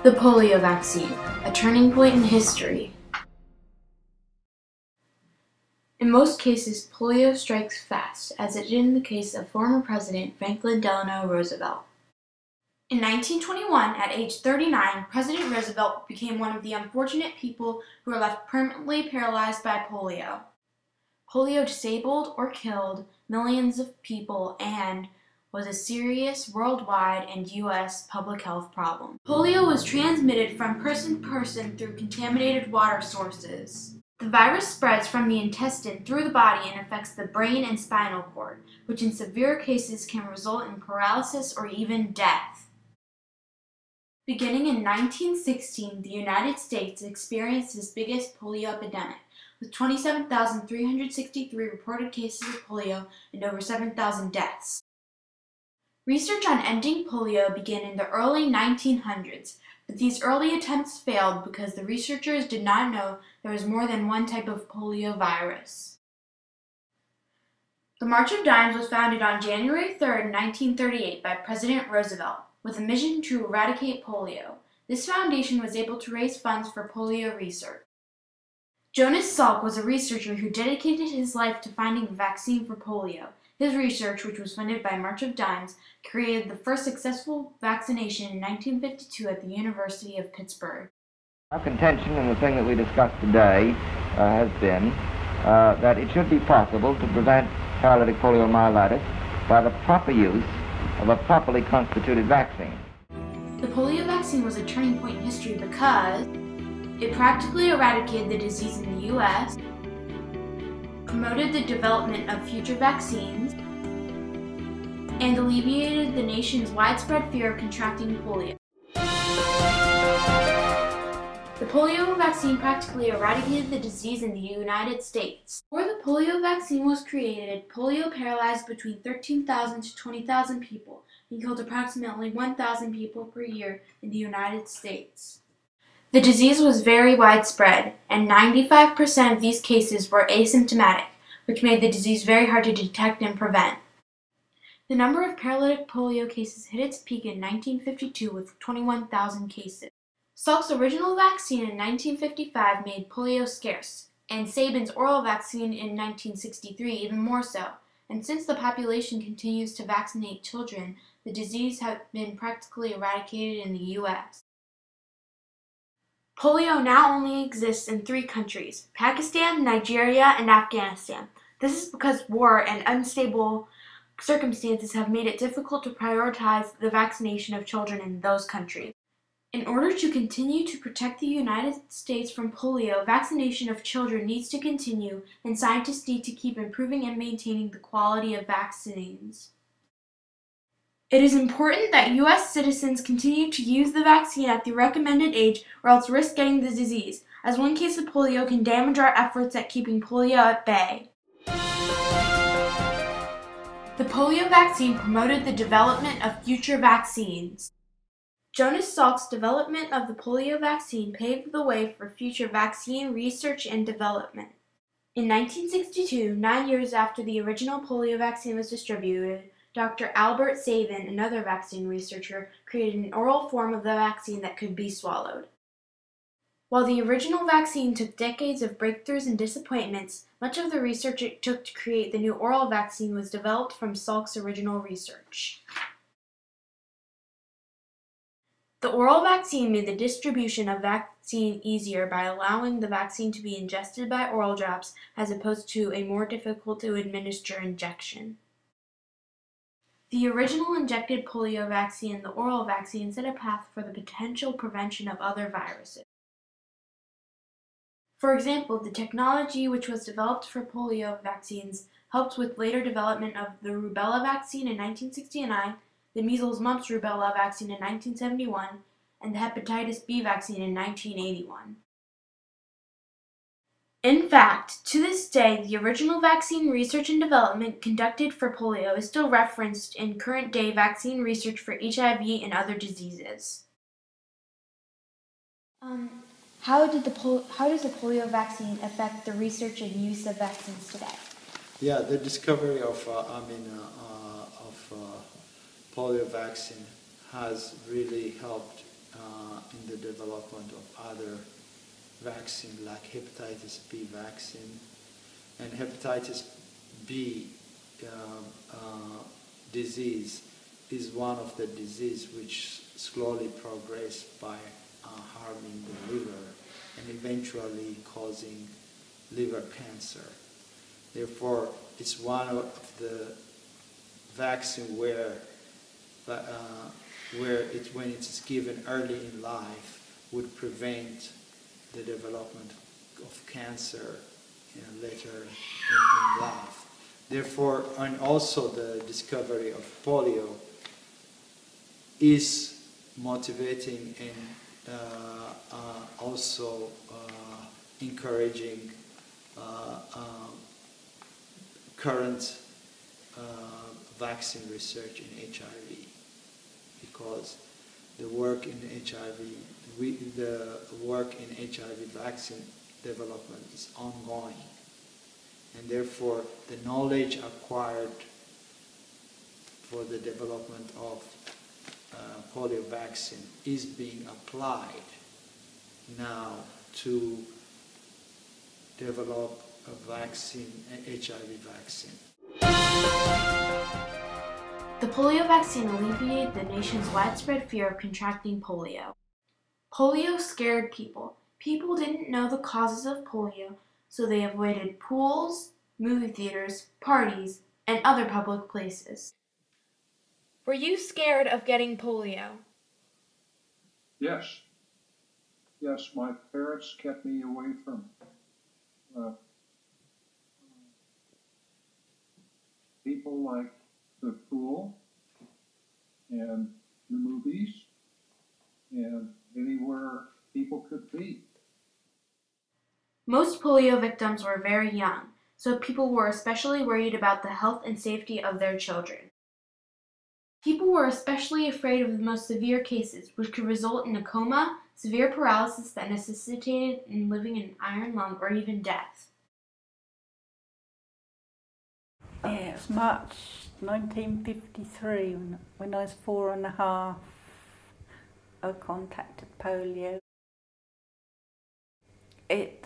The polio vaccine, a turning point in history. In most cases, polio strikes fast, as it did in the case of former President Franklin Delano Roosevelt. In 1921, at age 39, President Roosevelt became one of the unfortunate people who were left permanently paralyzed by polio. Polio disabled or killed millions of people and was a serious worldwide and U.S. public health problem. Polio was transmitted from person to person through contaminated water sources. The virus spreads from the intestine through the body and affects the brain and spinal cord, which in severe cases can result in paralysis or even death. Beginning in 1916, the United States experienced its biggest polio epidemic, with 27,363 reported cases of polio and over 7,000 deaths. Research on ending polio began in the early 1900s, but these early attempts failed because the researchers did not know there was more than one type of polio virus. The March of Dimes was founded on January 3, 1938 by President Roosevelt, with a mission to eradicate polio. This foundation was able to raise funds for polio research. Jonas Salk was a researcher who dedicated his life to finding a vaccine for polio. His research, which was funded by March of Dimes, created the first successful vaccination in 1952 at the University of Pittsburgh. Our contention, and the thing that we discussed today, has been that it should be possible to prevent paralytic poliomyelitis by the proper use of a properly constituted vaccine. The polio vaccine was a turning point in history because it practically eradicated the disease in the U.S., promoted the development of future vaccines, and alleviated the nation's widespread fear of contracting polio. The polio vaccine practically eradicated the disease in the United States. Before the polio vaccine was created, polio paralyzed between 13,000 to 20,000 people and killed approximately 1,000 people per year in the United States. The disease was very widespread, and 95% of these cases were asymptomatic, which made the disease very hard to detect and prevent. The number of paralytic polio cases hit its peak in 1952 with 21,000 cases. Salk's original vaccine in 1955 made polio scarce, and Sabin's oral vaccine in 1963 even more so. And since the population continues to vaccinate children, the disease has been practically eradicated in the U.S. Polio now only exists in 3 countries: Pakistan, Nigeria, and Afghanistan. This is because war and unstable circumstances have made it difficult to prioritize the vaccination of children in those countries. In order to continue to protect the United States from polio, vaccination of children needs to continue, and scientists need to keep improving and maintaining the quality of vaccines. It is important that U.S. citizens continue to use the vaccine at the recommended age or else risk getting the disease, as one case of polio can damage our efforts at keeping polio at bay. The polio vaccine promoted the development of future vaccines. Jonas Salk's development of the polio vaccine paved the way for future vaccine research and development. In 1962, 9 years after the original polio vaccine was distributed, Dr. Albert Sabin, another vaccine researcher, created an oral form of the vaccine that could be swallowed. While the original vaccine took decades of breakthroughs and disappointments, much of the research it took to create the new oral vaccine was developed from Salk's original research. The oral vaccine made the distribution of vaccine easier by allowing the vaccine to be ingested by oral drops as opposed to a more difficult to administer injection. The original injected polio vaccine and the oral vaccine set a path for the potential prevention of other viruses. For example, the technology which was developed for polio vaccines helped with later development of the rubella vaccine in 1969, the measles-mumps rubella vaccine in 1971, and the hepatitis B vaccine in 1981. In fact, to this day, the original vaccine research and development conducted for polio is still referenced in current-day vaccine research for HIV and other diseases. How does the polio vaccine affect the research and use of vaccines today? Yeah, the discovery of polio vaccine has really helped in the development of other vaccine like hepatitis B vaccine. And hepatitis B disease is one of the disease which slowly progress by harming the liver and eventually causing liver cancer. Therefore, it's one of the vaccine where when it's given early in life would prevent the development of cancer later in life. Therefore, and also the discovery of polio is motivating and also encouraging current vaccine research in HIV, because the work in HIV vaccine development is ongoing, and therefore the knowledge acquired for the development of polio vaccine is being applied now to develop a vaccine, an HIV vaccine. The polio vaccine alleviated the nation's widespread fear of contracting polio. Polio scared people. People didn't know the causes of polio, so they avoided pools, movie theaters, parties, and other public places. Were you scared of getting polio? Yes. Yes, my parents kept me away from people like the pool and the movies and anywhere people could be. Most polio victims were very young, so people were especially worried about the health and safety of their children. People were especially afraid of the most severe cases, which could result in a coma, severe paralysis that necessitated living in an iron lung, or even death. Yeah, it was March 1953 when I was 4.5. I contacted polio. It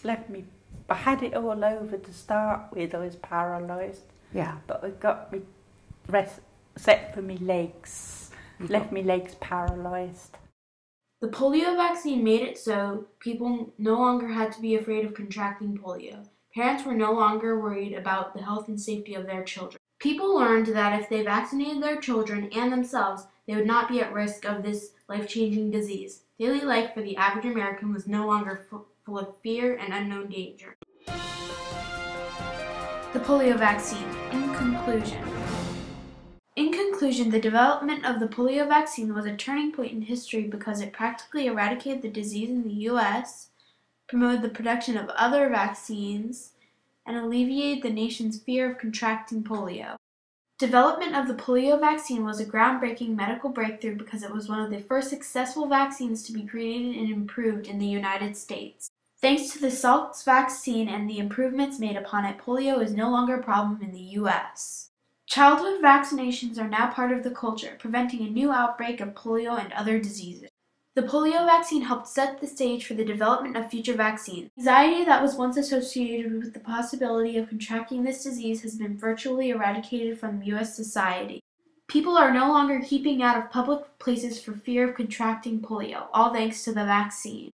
left me, I had it all over to start with. I was paralysed. Yeah. But it got me set for me legs, left me legs paralysed. The polio vaccine made it so people no longer had to be afraid of contracting polio. Parents were no longer worried about the health and safety of their children. People learned that if they vaccinated their children and themselves, they would not be at risk of this life-changing disease. Daily life for the average American was no longer full of fear and unknown danger. The polio vaccine. In conclusion, the development of the polio vaccine was a turning point in history because it practically eradicated the disease in the U.S., promoted the production of other vaccines, and alleviated the nation's fear of contracting polio. Development of the polio vaccine was a groundbreaking medical breakthrough because it was one of the first successful vaccines to be created and improved in the United States. Thanks to the Salk's vaccine and the improvements made upon it, polio is no longer a problem in the U.S. Childhood vaccinations are now part of the culture, preventing a new outbreak of polio and other diseases. The polio vaccine helped set the stage for the development of future vaccines. Anxiety that was once associated with the possibility of contracting this disease has been virtually eradicated from U.S. society. People are no longer keeping out of public places for fear of contracting polio, all thanks to the vaccine.